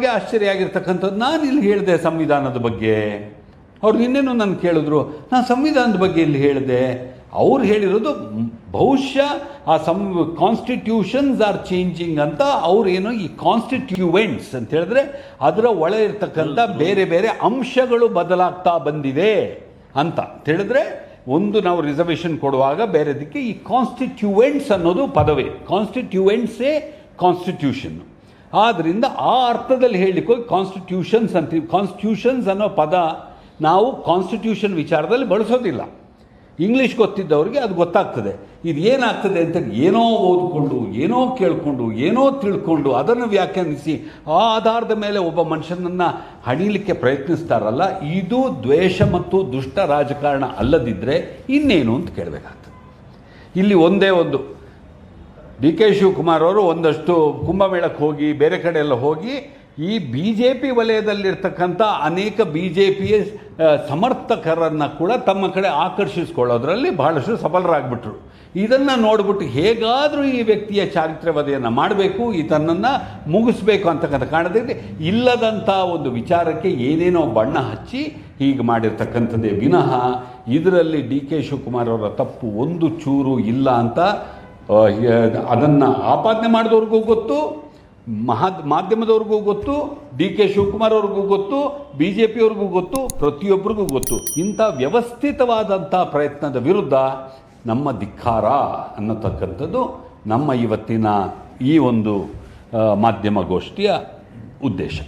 ಆಶ್ಚರ್ಯ ಆಗಿರ್ತಕ್ಕಂಥದ್ದು, ನಾನು ಇಲ್ಲಿ ಹೇಳಿದೆ ಸಂವಿಧಾನದ ಬಗ್ಗೆ. ಅವ್ರು ನಿನ್ನೇನು ನನ್ನ ಕೇಳಿದ್ರು, ನಾನು ಸಂವಿಧಾನದ ಬಗ್ಗೆ ಇಲ್ಲಿ ಹೇಳಿದೆ. ಅವ್ರು ಹೇಳಿರೋದು ಬಹುಶಃ ಆ ಕಾನ್ಸ್ಟಿಟ್ಯೂಷನ್ಸ್ ಆರ್ ಚೇಂಜಿಂಗ್ ಅಂತ. ಅವ್ರೇನೋ ಈ ಕಾನ್ಸ್ಟಿಟ್ಯೂವೆಂಟ್ಸ್ ಅಂತ ಹೇಳಿದ್ರೆ ಅದರ ಒಳ ಇರ್ತಕ್ಕಂಥ ಬೇರೆ ಬೇರೆ ಅಂಶಗಳು ಬದಲಾಗ್ತಾ ಬಂದಿವೆ ಅಂತ ಹೇಳಿದ್ರೆ, ಒಂದು ನಾವು ರಿಸರ್ವೇಷನ್ ಕೊಡುವಾಗ ಬೇರೆದಕ್ಕೆ ಈ ಕಾನ್ಸ್ಟಿಟ್ಯೂವೆಂಟ್ಸ್ ಅನ್ನೋದು ಪದವೇ. ಕಾನ್ಸ್ಟಿಟ್ಯೂವೆಂಟ್ಸೇ ಕಾನ್ಸ್ಟಿಟ್ಯೂಷನ್. ಆದ್ದರಿಂದ ಆ ಅರ್ಥದಲ್ಲಿ ಹೇಳಲಿಕ್ಕೆ ಹೋಗಿ ಕಾನ್ಸ್ಟಿಟ್ಯೂಷನ್ಸ್ ಅಂತೀವಿ. ಕಾನ್ಸ್ಟಿಟ್ಯೂಷನ್ಸ್ ಅನ್ನೋ ಪದ ನಾವು ಕಾನ್ಸ್ಟಿಟ್ಯೂಷನ್ ವಿಚಾರದಲ್ಲಿ ಬಳಸೋದಿಲ್ಲ. ಇಂಗ್ಲೀಷ್ ಗೊತ್ತಿದ್ದವ್ರಿಗೆ ಅದು ಗೊತ್ತಾಗ್ತದೆ. ಇದು ಏನಾಗ್ತದೆ ಅಂತ ಏನೋ ಓದ್ಕೊಂಡು, ಏನೋ ಕೇಳಿಕೊಂಡು, ಏನೋ ತಿಳ್ಕೊಂಡು ಅದನ್ನು ವ್ಯಾಖ್ಯಾನಿಸಿ ಆ ಆಧಾರದ ಮೇಲೆ ಒಬ್ಬ ಮನುಷ್ಯನನ್ನು ಹಣಿಲಿಕ್ಕೆ ಪ್ರಯತ್ನಿಸ್ತಾರಲ್ಲ, ಇದು ದ್ವೇಷ ಮತ್ತು ದುಷ್ಟ ರಾಜಕಾರಣ ಅಲ್ಲದಿದ್ದರೆ ಇನ್ನೇನು ಅಂತ ಕೇಳಬೇಕಾಗ್ತದೆ. ಇಲ್ಲಿ ಒಂದೇ ಒಂದು ಡಿ ಕೆ ಶಿವಕುಮಾರ್ ಅವರು ಒಂದಷ್ಟು ಕುಂಭಮೇಳಕ್ಕೆ ಹೋಗಿ ಬೇರೆ ಕಡೆ ಎಲ್ಲ ಹೋಗಿ ಈ ಬಿ ಜೆ ಪಿ ವಲಯದಲ್ಲಿರ್ತಕ್ಕಂಥ ಅನೇಕ ಬಿ ಜೆ ಪಿಯ ಸಮರ್ಥಕರನ್ನು ಕೂಡ ತಮ್ಮ ಕಡೆ ಆಕರ್ಷಿಸ್ಕೊಳ್ಳೋದ್ರಲ್ಲಿ ಬಹಳಷ್ಟು ಸಫಲರಾಗ್ಬಿಟ್ರು. ಇದನ್ನು ನೋಡಿಬಿಟ್ಟು ಹೇಗಾದರೂ ಈ ವ್ಯಕ್ತಿಯ ಚಾರಿತ್ರ್ಯವಧೆಯನ್ನು ಮಾಡಬೇಕು, ಈತನನ್ನು ಮುಗಿಸ್ಬೇಕು ಅಂತಕ್ಕಂಥ ಕಾರಣದಲ್ಲಿ ಇಲ್ಲದಂಥ ಒಂದು ವಿಚಾರಕ್ಕೆ ಏನೇನೋ ಬಣ್ಣ ಹಚ್ಚಿ ಹೀಗೆ ಮಾಡಿರ್ತಕ್ಕಂಥದ್ದೇ ವಿನಃ ಇದರಲ್ಲಿ ಡಿ ಕೆ ಶಿವಕುಮಾರ್ ಅವರ ತಪ್ಪು ಒಂದು ಚೂರು ಇಲ್ಲ ಅಂತ ಅದನ್ನು ಆಪಾದನೆ ಮಾಡಿದವ್ರಿಗೂ ಗೊತ್ತು, ಮಾಧ್ಯಮದವ್ರಿಗೂ ಗೊತ್ತು, ಡಿ ಕೆ ಶಿವಕುಮಾರ್ ಅವ್ರಿಗೂ ಗೊತ್ತು, ಬಿ ಜೆ ಪಿಯವ್ರಿಗೂ ಗೊತ್ತು, ಪ್ರತಿಯೊಬ್ಬರಿಗೂ ಗೊತ್ತು. ಇಂಥ ವ್ಯವಸ್ಥಿತವಾದಂಥ ಪ್ರಯತ್ನದ ವಿರುದ್ಧ ನಮ್ಮ ಧಿಕ್ಕಾರ ಅನ್ನತಕ್ಕಂಥದ್ದು ನಮ್ಮ ಇವತ್ತಿನ ಈ ಒಂದು ಮಾಧ್ಯಮಗೋಷ್ಠಿಯ ಉದ್ದೇಶ.